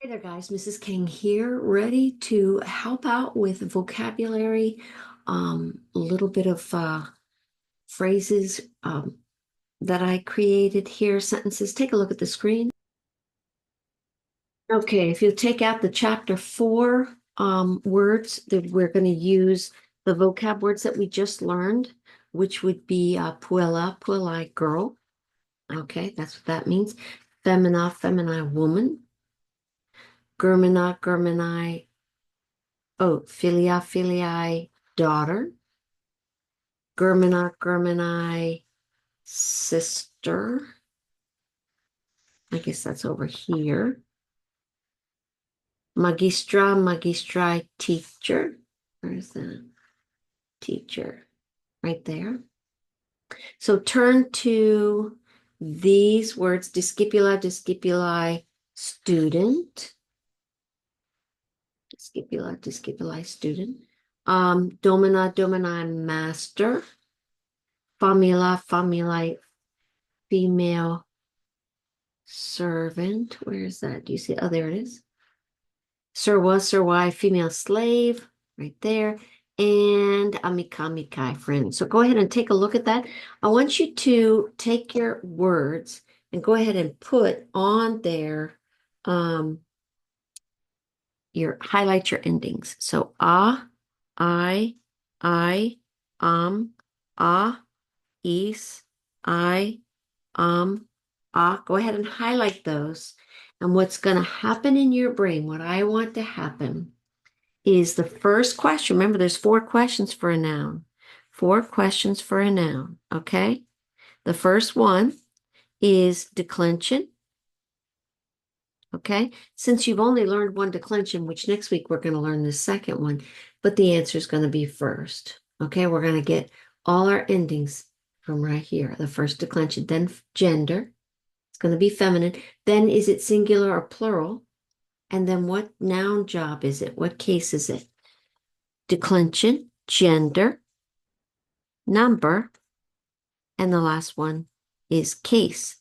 Hey there, guys. Mrs. King here, ready to help out with vocabulary, a little bit of phrases that I created here, sentences. Take a look at the screen. Okay, if you take out the chapter 4 words, that we're going to use the vocab words that we just learned, which would be puella, puellai, girl. Okay, that's what that means. Femina, femini, woman. Germina, germani, oh, philia, filiae, daughter. Germana, germani, sister. I guess that's over here. Magistra, magistri, teacher. Where's the teacher? Right there. So turn to these words, discipula, discipuli, student. Discipula, discipuli, student. Domina, domini, master. Famila, famili, female servant. Where is that? Do you see? Oh, there it is. Serwa, serwai, female slave, right there. And amikamikai, friend. So go ahead and take a look at that. I want you to take your words and go ahead and put on there your highlight your endings. So I, I, ah, is, I, go ahead and highlight those. And what's going to happen in your brain, what I want to happen is the first question. Remember, there's 4 questions for a noun. 4 questions for a noun. Okay. The first one is declension. Okay. Since you've only learned one declension, which next week we're going to learn the second one, but the answer is going to be first. Okay. We're going to get all our endings from right here. The first declension, then gender. It's going to be feminine. Then is it singular or plural? And then what noun job is it? What case is it? Declension, gender, number, and the last one is case.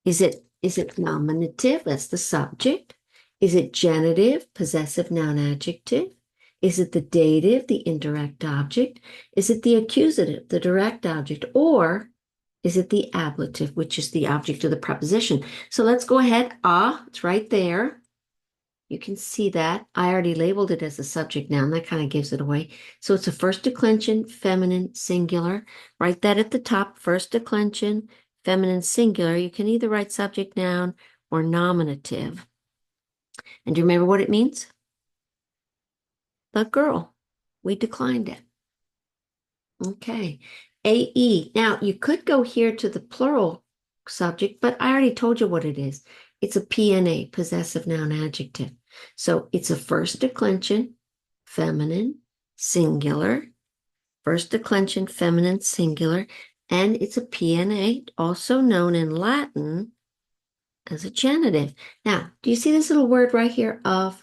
Is it nominative? That's the subject. Is it genitive, possessive noun adjective? Is it the dative, the indirect object? Is it the accusative, the direct object? Or is it the ablative, which is the object of the preposition? So let's go ahead. It's right there. You can see that. I already labeled it as a subject noun. That kind of gives it away. So it's a first declension, feminine, singular. Write that at the top, first declension, feminine, singular. You can either write subject noun or nominative. And do you remember what it means? The girl. We declined it. Okay. AE. Now, you could go here to the plural subject, but I already told you what it is. It's a PNA, possessive noun adjective. So it's a first declension, feminine, singular, first declension, feminine, singular, and it's a PNA, also known in Latin as a genitive. Now, do you see this little word right here of?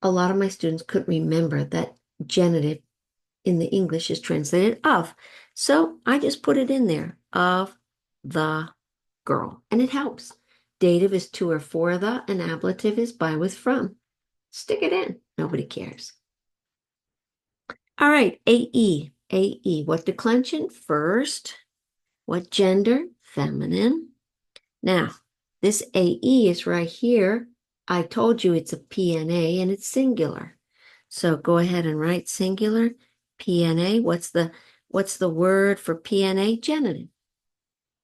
A lot of my students couldn't remember that genitive in the English is translated of. So I just put it in there, of the girl, and it helps. Dative is to or for the, and ablative is by, with, from. Stick it in. Nobody cares. All right, AE. AE. What declension? First. What gender? Feminine. Now, this AE is right here. I told you it's a PNA and it's singular. So go ahead and write singular PNA. What's the word for PNA? Genitive.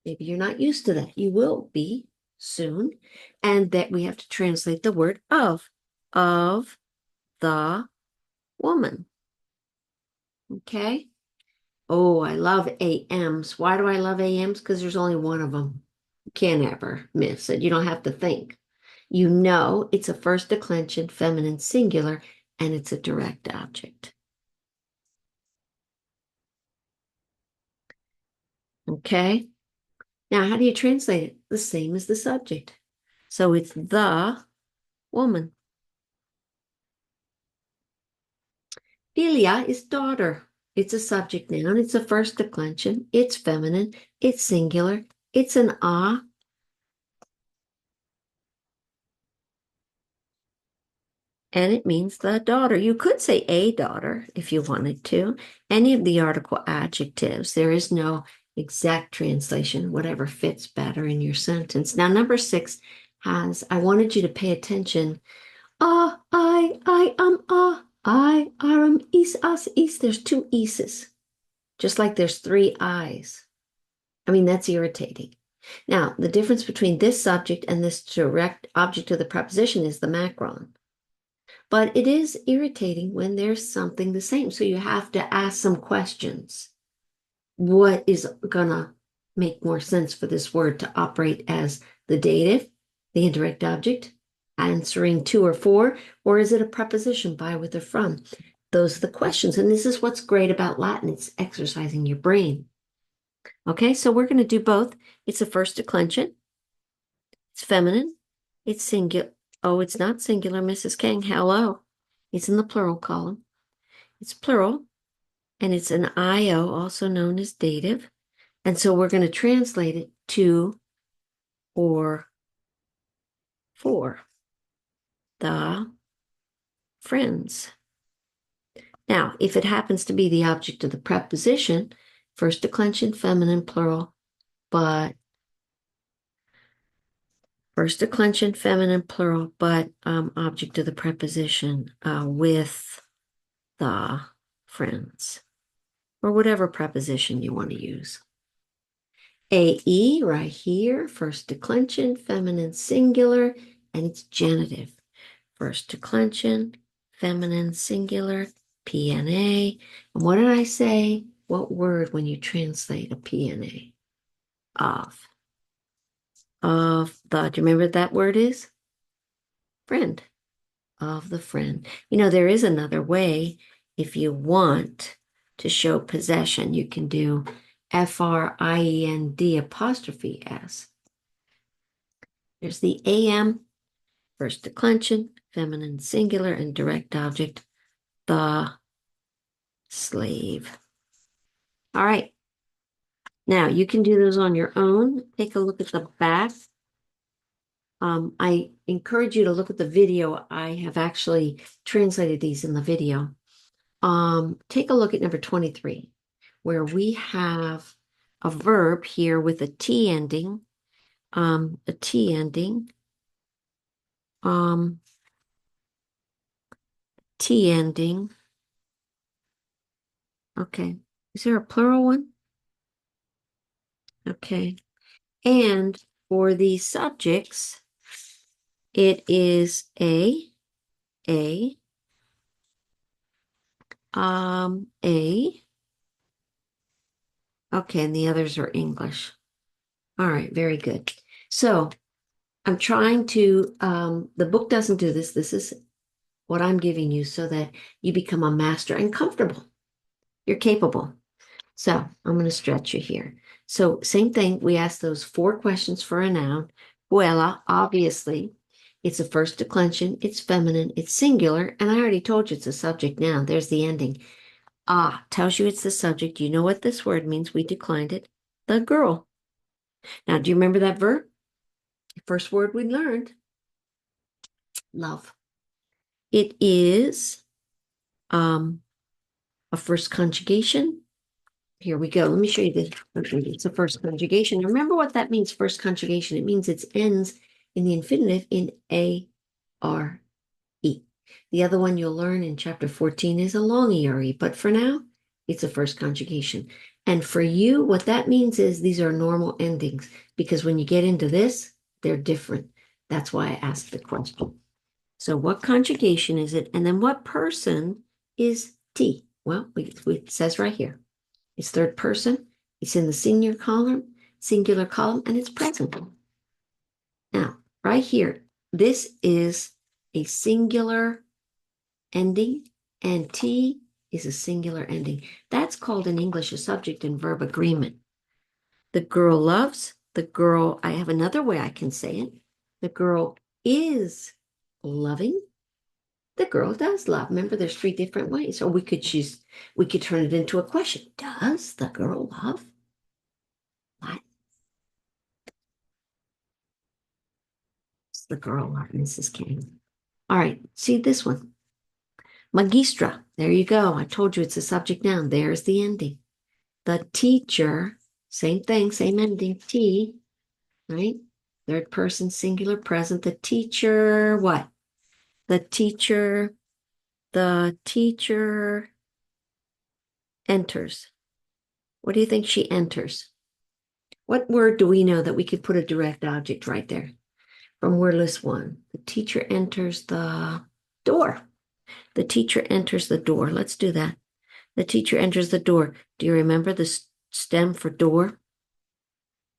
Maybe you're not used to that. You will be soon. And that we have to translate the word of the woman. Okay. Oh, I love AMs. Why do I love AMs? Because there's only one of them. You can't ever miss it. You don't have to think. You know it's a first declension, feminine, singular, and it's a direct object. Okay. Now, how do you translate it? The same as the subject. So it's the woman. Philia is daughter. It's a subject noun. It's a first declension. It's feminine. It's singular. It's an and it means the daughter. You could say a daughter if you wanted to. Any of the article adjectives. There is no exact translation, whatever fits better in your sentence. Now, number 6 has, I wanted you to pay attention. Is, us, is. There's 2 ises, just like there's 3 I's. I mean, that's irritating. Now, the difference between this subject and this direct object of the preposition is the macron. But it is irritating when there's something the same. So you have to ask some questions. What is going to make more sense for this word to operate as the dative, the indirect object, answering to or for, or is it a preposition by, with, or from? Those are the questions. And this is what's great about Latin. It's exercising your brain. Okay, so we're going to do both. It's a first declension. It's feminine. It's singular. Oh, it's not singular, Mrs. Kang. Hello. It's in the plural column. It's plural, and it's an IO, also known as dative. And so we're going to translate it to or for the friends. Now, if it happens to be the object of the preposition, first declension, feminine, plural, but first declension, feminine, plural, but object of the preposition with the friends, or whatever preposition you want to use. AE right here, first declension, feminine, singular, and it's genitive. First declension, feminine, singular, PNA. And what did I say? What word when you translate a PNA? Of. Of the, do you remember what that word is? Friend. Of the friend. You know, there is another way. If you want to show possession, you can do FRIEND apostrophe S. There's the AM, first declension, feminine, singular, and direct object, the slave. All right. Now you can do those on your own. Take a look at the back. I encourage you to look at the video. I have actually translated these in the video. Take a look at number 23, where we have a verb here with a T ending, a T ending, T ending. Okay. Is there a plural one? Okay. And for the subjects, it is a, a. Okay, and the others are English. All right, very good. So I'm trying to, the book doesn't do this. This is what I'm giving you so that you become a master and comfortable. You're capable. So I'm going to stretch you here. So same thing. We asked those 4 questions for a noun. Vuela, obviously, it's a first declension. It's feminine. It's singular. And I already told you it's a subject noun. There's the ending. Tells you it's the subject. You know what this word means. We declined it. The girl. Now, do you remember that verb? First word we learned. Love. It is a first conjugation. Here we go. Let me show you this. It's a first conjugation. Remember what that means, first conjugation. It means it ends in the infinitive in A-R-E. The other one you'll learn in chapter 14 is a long E-R-E, but for now, it's a first conjugation. And for you, what that means is these are normal endings, because when you get into this, they're different. That's why I asked the question. So what conjugation is it? And then what person is T? Well, it says right here. It's third person. It's in the singular column, and it's present. Now, right here, this is a singular ending, and T is a singular ending. That's called in English a subject and verb agreement. The girl loves, the girl, I have another way I can say it. The girl is loving. The girl does love. Remember, there's 3 different ways. Or we could turn it into a question. Does the girl love? What? Does the girl love Mrs. King? All right, see this one. Magistra. There you go. I told you it's a subject noun. There's the ending. The teacher, same thing, same ending, T, right? Third person singular present. The teacher, what? The teacher enters. What do you think she enters? What word do we know that we could put a direct object right there from word list one? The teacher enters the door. The teacher enters the door. Let's do that. The teacher enters the door. Do you remember the stem for door?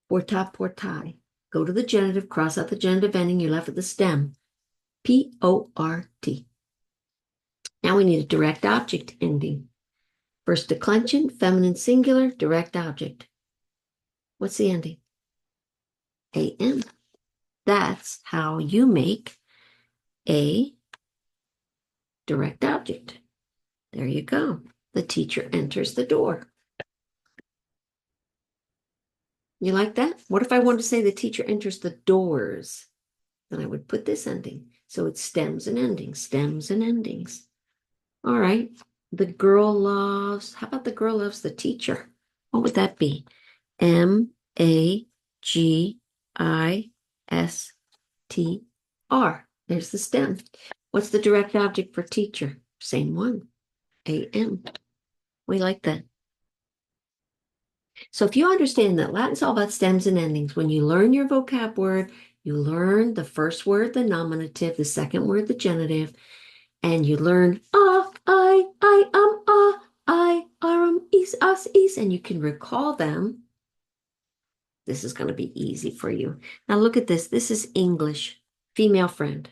Porta, portai. Go to the genitive, cross out the genitive ending, you're left with the stem. P-O-R-T. Now we need a direct object ending. First declension, feminine singular, direct object. What's the ending? A-M. That's how you make a direct object. There you go. The teacher enters the door. You like that? What if I wanted to say the teacher enters the doors? Then I would put this ending. So it's stems and endings, stems and endings. All right. The girl loves, how about the girl loves the teacher? What would that be? M-A-G-I-S-T-R. There's the stem. What's the direct object for teacher? Same one. A-M. We like that. So if you understand that Latin's all about stems and endings, when you learn your vocab word, you learn the first word, the nominative, the second word, the genitive, and you learn I, is, us, is, and you can recall them. This is going to be easy for you. Now look at this. This is English, female friend.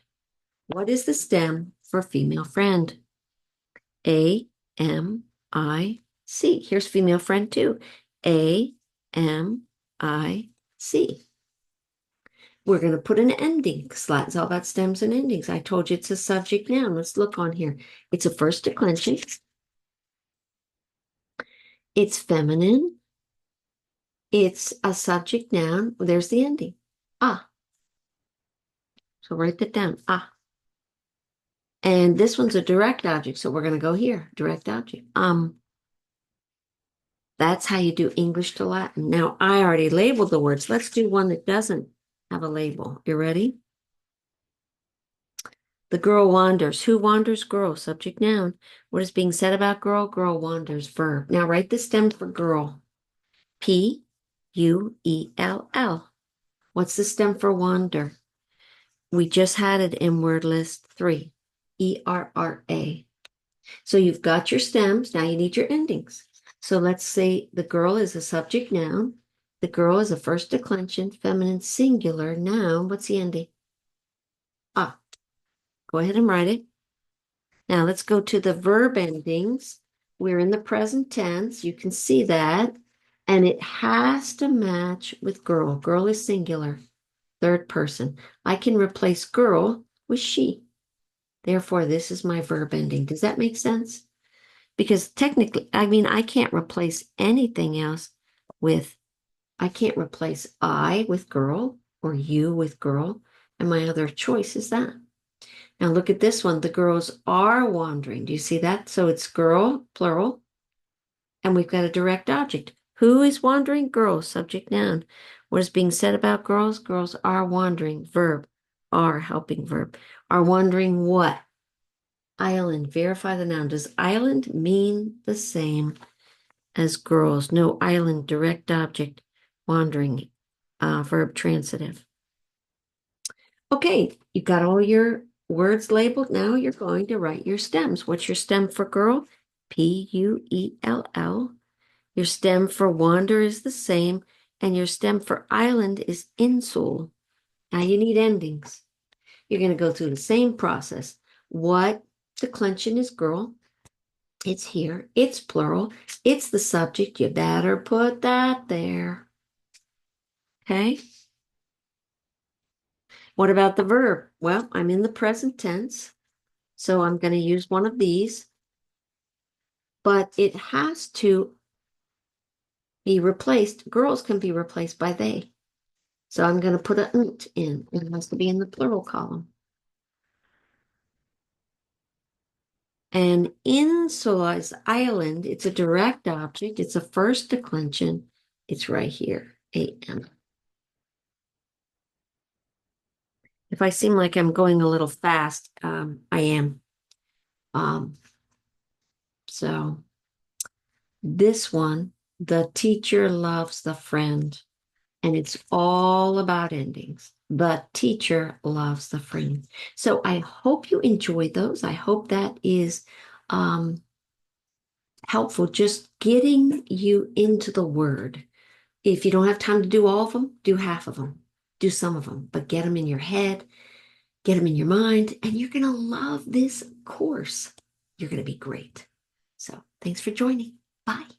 What is the stem for female friend? A, M, I, C. Here's female friend too. A, M, I, C. We're going to put an ending because Latin's all about stems and endings. I told you it's a subject noun. Let's look on here. It's a first declension. It's feminine. It's a subject noun. There's the ending. Ah. So write that down. Ah. And this one's a direct object. So we're going to go here. Direct object. That's how you do English to Latin. Now, I already labeled the words. Let's do one that doesn't have a label. You ready? The girl wanders. Who wanders? Girl. Subject noun. What is being said about girl? Girl wanders. Verb. Now write the stem for girl. P-U-E-L-L. What's the stem for wander? We just had it in word list 3. E-R-R-A. So you've got your stems. Now you need your endings. So let's say the girl is a subject noun. The girl is a first declension, feminine singular noun. What's the ending? Ah. Go ahead and write it. Now let's go to the verb endings. We're in the present tense. You can see that. And it has to match with girl. Girl is singular, third person. I can replace girl with she. Therefore, this is my verb ending. Does that make sense? Because technically, I can't replace anything else I can't replace I with girl or you with girl. And my other choice is that. Now look at this one. The girls are wandering. Do you see that? So it's girl, plural. And we've got a direct object. Who is wandering? Girls, subject noun. What is being said about girls? Girls are wandering. Verb, are, helping verb. Are wandering what? Island. Verify the noun. Does island mean the same as girls? No, island, direct object. Wandering, verb transitive. Okay, you've got all your words labeled. Now you're going to write your stems. What's your stem for girl? P-U-E-L-L. Your stem for wander is the same, and your stem for island is insul. Now you need endings. You're going to go through the same process. What declension is girl? It's here. It's plural. It's the subject. You better put that there. Okay? What about the verb? Well, I'm in the present tense, so I'm going to use one of these, but it has to be replaced. Girls can be replaced by they. So I'm going to put a nt in. It has to be in the plural column. And in Solai's Island, it's a direct object. It's a first declension. It's right here, AM. If I seem like I'm going a little fast, I am. Um, so this one, the teacher loves the friend, and it's all about endings. The teacher loves the friend. So I hope you enjoyed those. I hope that is helpful, just getting you into the word. If you don't have time to do all of them, do half of them, do some of them, but get them in your head, get them in your mind, and you're going to love this course. You're going to be great. So thanks for joining. Bye.